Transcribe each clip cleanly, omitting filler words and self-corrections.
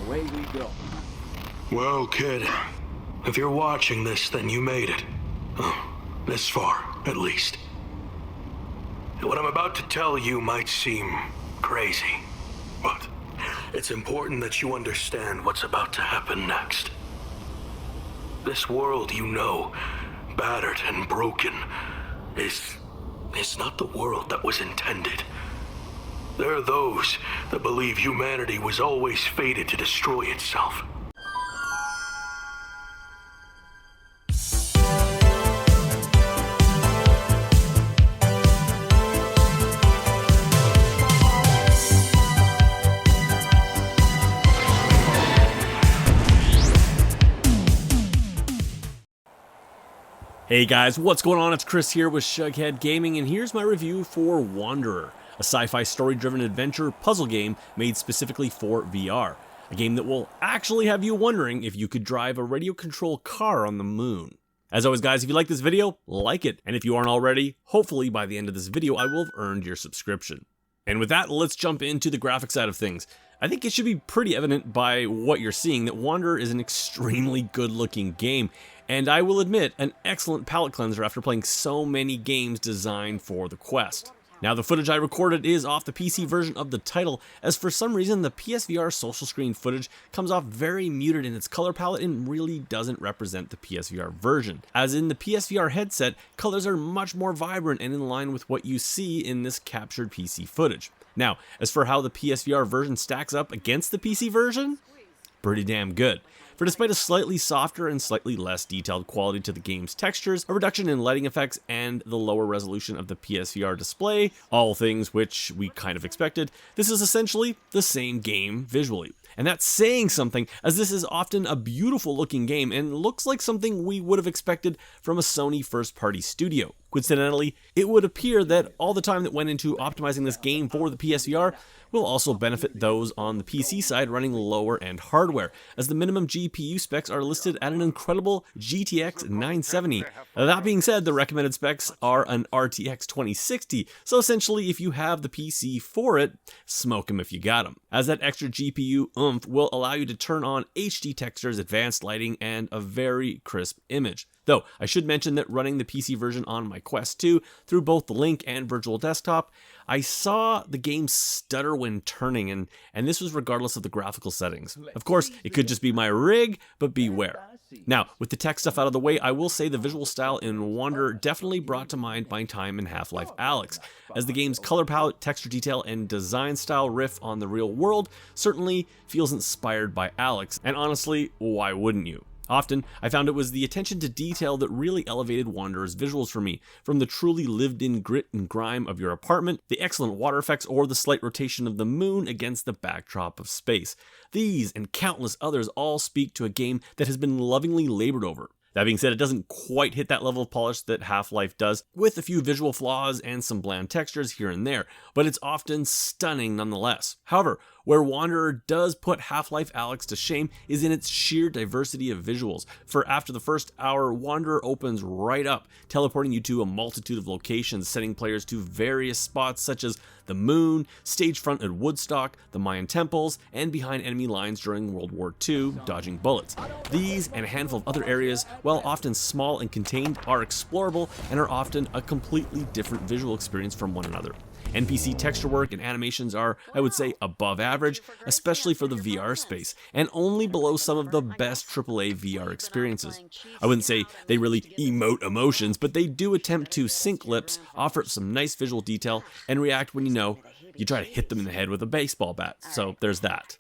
away we go. Well, kid, if you're watching this, then you made it. This far, at least. What I'm about to tell you might seem crazy, but it's important that you understand what's about to happen next. This world you know, battered and broken, is not the world that was intended. There are those that believe humanity was always fated to destroy itself. Hey guys, what's going on? It's Chris here with Shughead Gaming, and here's my review for Wanderer, a sci-fi story-driven adventure puzzle game made specifically for VR. A game that will actually have you wondering if you could drive a radio-controlled car on the moon. As always guys, if you like this video, like it, and if you aren't already, hopefully by the end of this video I will have earned your subscription. And with that, let's jump into the graphics side of things. I think it should be pretty evident by what you're seeing that Wanderer is an extremely good-looking game, and I will admit, an excellent palate cleanser after playing so many games designed for the Quest. Now, the footage I recorded is off the PC version of the title, as for some reason the PSVR social screen footage comes off very muted in its color palette and really doesn't represent the PSVR version. As in the PSVR headset, colors are much more vibrant and in line with what you see in this captured PC footage. Now, as for how the PSVR version stacks up against the PC version, pretty damn good. For despite a slightly softer and slightly less detailed quality to the game's textures, a reduction in lighting effects, and the lower resolution of the PSVR display, all things which we kind of expected, this is essentially the same game visually. And that's saying something, as this is often a beautiful looking game and looks like something we would have expected from a Sony first-party studio. Coincidentally, it would appear that all the time that went into optimizing this game for the PSVR will also benefit those on the PC side running lower-end hardware, as the minimum GPU specs are listed at an incredible GTX 970. That being said, the recommended specs are an RTX 2060, so essentially if you have the PC for it, smoke 'em if you got 'em, as that extra GPU oomph will allow you to turn on HD textures, advanced lighting, and a very crisp image. Though, I should mention that running the PC version on my Quest 2 through both the Link and Virtual Desktop, I saw the game stutter when turning, and this was regardless of the graphical settings. Of course, it could just be my rig, but beware. Now, with the tech stuff out of the way, I will say the visual style in Wanderer definitely brought to mind my time in Half-Life Alyx, as the game's color palette, texture detail, and design style riff on the real world certainly feels inspired by Alyx, and honestly, why wouldn't you? Often, I found it was the attention to detail that really elevated Wanderer's visuals for me, from the truly lived-in grit and grime of your apartment, the excellent water effects, or the slight rotation of the moon against the backdrop of space. These and countless others all speak to a game that has been lovingly labored over. That being said, it doesn't quite hit that level of polish that Half-Life does, with a few visual flaws and some bland textures here and there, but it's often stunning nonetheless. However, where Wanderer does put Half-Life Alyx to shame is in its sheer diversity of visuals, for after the first hour, Wanderer opens right up, teleporting you to a multitude of locations, sending players to various spots such as the moon, stage front at Woodstock, the Mayan temples, and behind enemy lines during World War II, dodging bullets. These and a handful of other areas, while often small and contained, are explorable and are often a completely different visual experience from one another. NPC texture work and animations are, I would say, above average, especially for the VR space, and only below some of the best AAA VR experiences. I wouldn't say they really emote emotions, but they do attempt to sync lips, offer some nice visual detail, and react when you try to hit them in the head with a baseball bat, so there's that.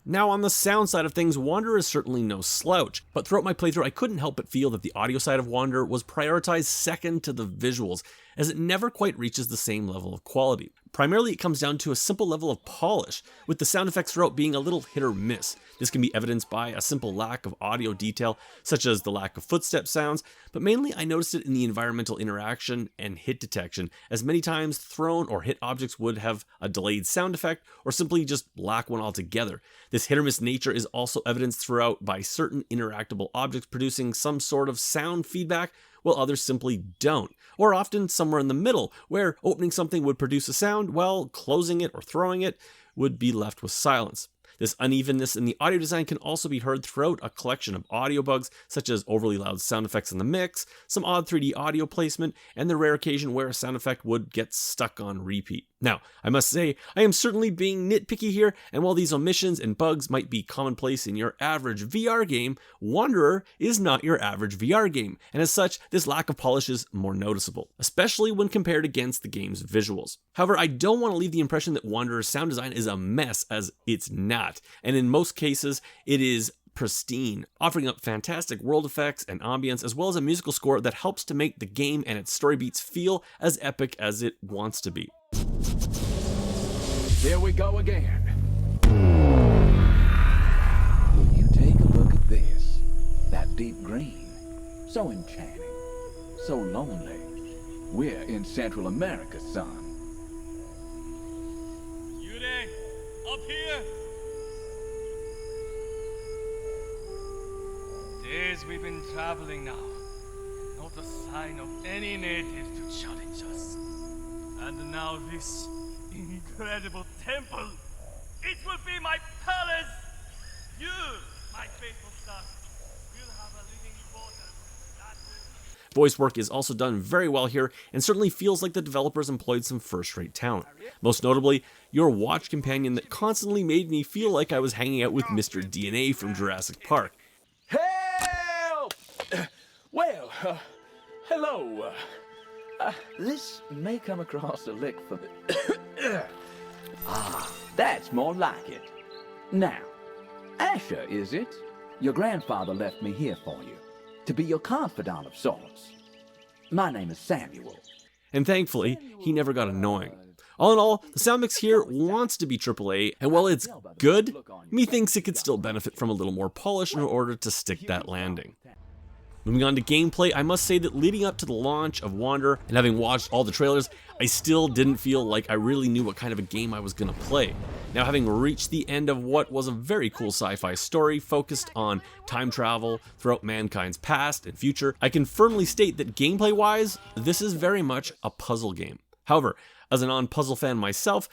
Now on the sound side of things, Wanderer is certainly no slouch, but throughout my playthrough I couldn't help but feel that the audio side of Wanderer was prioritized second to the visuals, as it never quite reaches the same level of quality. Primarily it comes down to a simple level of polish, with the sound effects throughout being a little hit or miss. This can be evidenced by a simple lack of audio detail, such as the lack of footstep sounds, but mainly I noticed it in the environmental interaction and hit detection, as many times thrown or hit objects would have a delayed sound effect, or simply just lack one altogether. This hit or miss nature is also evidenced throughout by certain interactable objects producing some sort of sound feedback, while others simply don't, or often somewhere in the middle, where opening something would produce a sound, while closing it or throwing it would be left with silence. This unevenness in the audio design can also be heard throughout a collection of audio bugs, such as overly loud sound effects in the mix, some odd 3D audio placement, and the rare occasion where a sound effect would get stuck on repeat. Now, I must say, I am certainly being nitpicky here, and while these omissions and bugs might be commonplace in your average VR game, Wanderer is not your average VR game, and as such, this lack of polish is more noticeable, especially when compared against the game's visuals. However, I don't want to leave the impression that Wanderer's sound design is a mess, as it's not, and in most cases, it is pristine, offering up fantastic world effects and ambience, as well as a musical score that helps to make the game and its story beats feel as epic as it wants to be. Here we go again. Will you take a look at this? That deep green. So enchanting. So lonely. We're in Central America, son. Yurei, up here! Days we've been traveling now. Not a sign of any natives to challenge us. And now this incredible temple. It will be my palace. You, my faithful son, will have a living quarters. That will... Voice work is also done very well here, and certainly feels like the developers employed some first-rate talent. Most notably, your watch companion that constantly made me feel like I was hanging out with Mr. DNA from Jurassic Park. Help! Well, hello. This may come across a lick for the... that's more like it. Now, Asher, is it? Your grandfather left me here for you, to be your confidant of sorts. My name is Samuel. And thankfully, he never got annoying. All in all, the sound mix here wants to be AAA, and while it's good, methinks it could still benefit from a little more polish in order to stick that landing. Moving on to gameplay, I must say that leading up to the launch of Wanderer and having watched all the trailers, I still didn't feel like I really knew what kind of a game I was going to play. Now, having reached the end of what was a very cool sci-fi story focused on time travel throughout mankind's past and future, I can firmly state that gameplay-wise, this is very much a puzzle game. However, as a non-puzzle fan myself,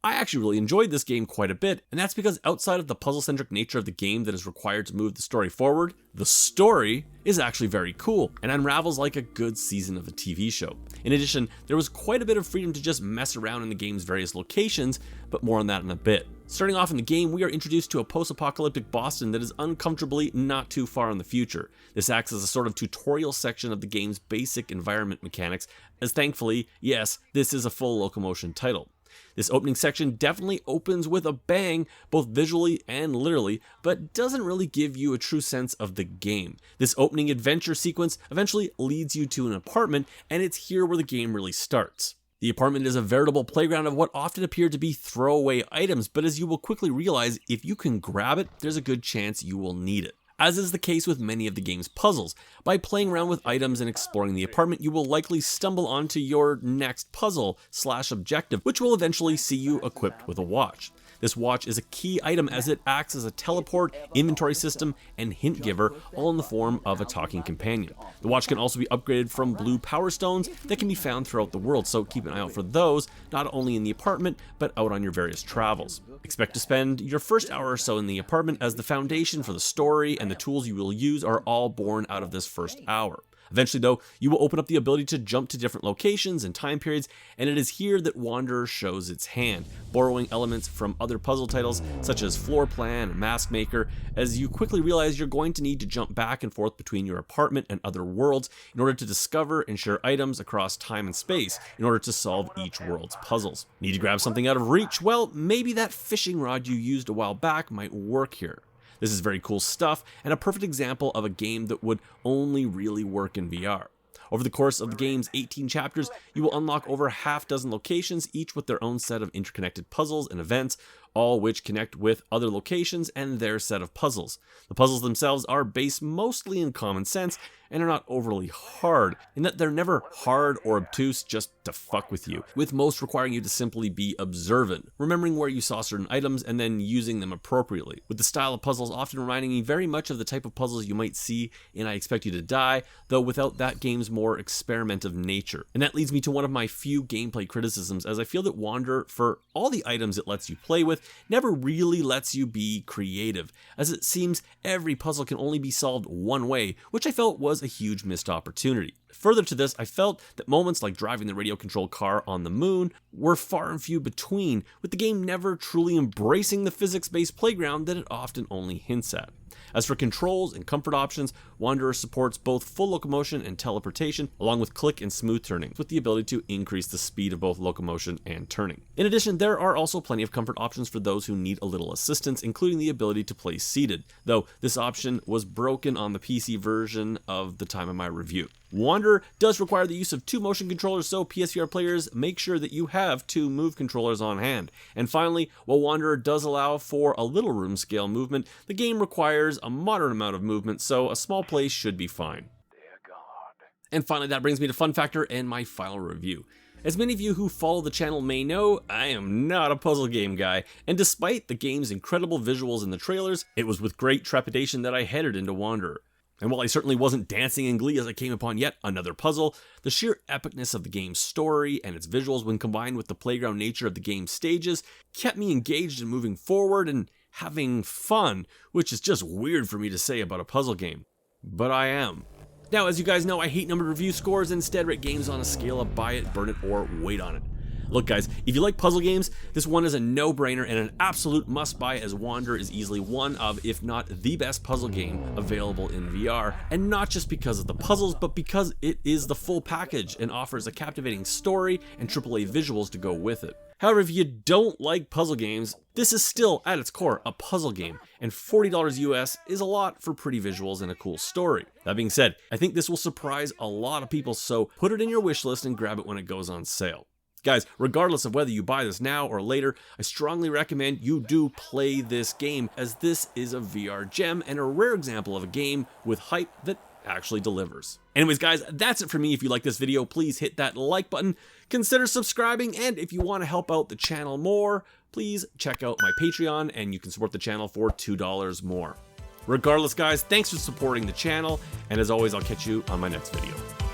I actually really enjoyed this game quite a bit, and that's because outside of the puzzle-centric nature of the game that is required to move the story forward, the story is actually very cool and unravels like a good season of a TV show. In addition, there was quite a bit of freedom to just mess around in the game's various locations, but more on that in a bit. Starting off in the game, we are introduced to a post-apocalyptic Boston that is uncomfortably not too far in the future. This acts as a sort of tutorial section of the game's basic environment mechanics, as thankfully, yes, this is a full locomotion title. This opening section definitely opens with a bang, both visually and literally, but doesn't really give you a true sense of the game. This opening adventure sequence eventually leads you to an apartment, and it's here where the game really starts. The apartment is a veritable playground of what often appear to be throwaway items, but as you will quickly realize, if you can grab it, there's a good chance you will need it. As is the case with many of the game's puzzles, by playing around with items and exploring the apartment, you will likely stumble onto your next puzzle/objective, which will eventually see you equipped with a watch. This watch is a key item as it acts as a teleport, inventory system, and hint giver, all in the form of a talking companion. The watch can also be upgraded from blue power stones that can be found throughout the world, so keep an eye out for those, not only in the apartment, but out on your various travels. Expect to spend your first hour or so in the apartment, as the foundation for the story and the tools you will use are all born out of this first hour. Eventually, though, you will open up the ability to jump to different locations and time periods, and it is here that Wanderer shows its hand, borrowing elements from other puzzle titles such as Floor Plan and Mask Maker, as you quickly realize you're going to need to jump back and forth between your apartment and other worlds in order to discover and share items across time and space in order to solve each world's puzzles. Need to grab something out of reach? Well, maybe that fishing rod you used a while back might work here. This is very cool stuff, and a perfect example of a game that would only really work in VR. Over the course of the game's 18 chapters, you will unlock over half dozen locations, each with their own set of interconnected puzzles and events, all which connect with other locations and their set of puzzles. The puzzles themselves are based mostly in common sense and are not overly hard, in that they're never hard or obtuse just to fuck with you, with most requiring you to simply be observant, remembering where you saw certain items and then using them appropriately, with the style of puzzles often reminding me very much of the type of puzzles you might see in I Expect You to Die, though without that game's more experimentative nature. And that leads me to one of my few gameplay criticisms, as I feel that Wander, for all the items it lets you play with, never really lets you be creative, as it seems every puzzle can only be solved one way, which I felt was a huge missed opportunity. Further to this, I felt that moments like driving the radio-controlled car on the moon were far and few between, with the game never truly embracing the physics-based playground that it often only hints at. As for controls and comfort options, Wanderer supports both full locomotion and teleportation, along with click and smooth turning, with the ability to increase the speed of both locomotion and turning. In addition, there are also plenty of comfort options for those who need a little assistance, including the ability to play seated, though this option was broken on the PC version of the time of my review. Wanderer does require the use of 2 motion controllers, so PSVR players, make sure that you have 2 move controllers on hand. And finally, while Wanderer does allow for a little room scale movement, the game requires a moderate amount of movement, so a small place should be fine. Dear God. And finally, that brings me to Fun Factor and my final review. As many of you who follow the channel may know, I am not a puzzle game guy, and despite the game's incredible visuals in the trailers, it was with great trepidation that I headed into Wanderer. And while I certainly wasn't dancing in glee as I came upon yet another puzzle, the sheer epicness of the game's story and its visuals, when combined with the playground nature of the game's stages, kept me engaged in moving forward and having fun, which is just weird for me to say about a puzzle game. But I am. Now, as you guys know, I hate numbered review scores and instead rate games on a scale of buy it, burn it, or wait on it. Look guys, if you like puzzle games, this one is a no-brainer and an absolute must-buy, as Wanderer is easily one of, if not the best puzzle game available in VR, and not just because of the puzzles, but because it is the full package and offers a captivating story and AAA visuals to go with it. However, if you don't like puzzle games, this is still, at its core, a puzzle game, and $40 US is a lot for pretty visuals and a cool story. That being said, I think this will surprise a lot of people, so put it in your wish list and grab it when it goes on sale. Guys, regardless of whether you buy this now or later, I strongly recommend you do play this game, as this is a VR gem and a rare example of a game with hype that actually delivers. Anyways guys, that's it for me. If you like this video, please hit that like button, consider subscribing, and if you want to help out the channel more, please check out my Patreon and you can support the channel for $2 more. Regardless guys, thanks for supporting the channel, and as always, I'll catch you on my next video.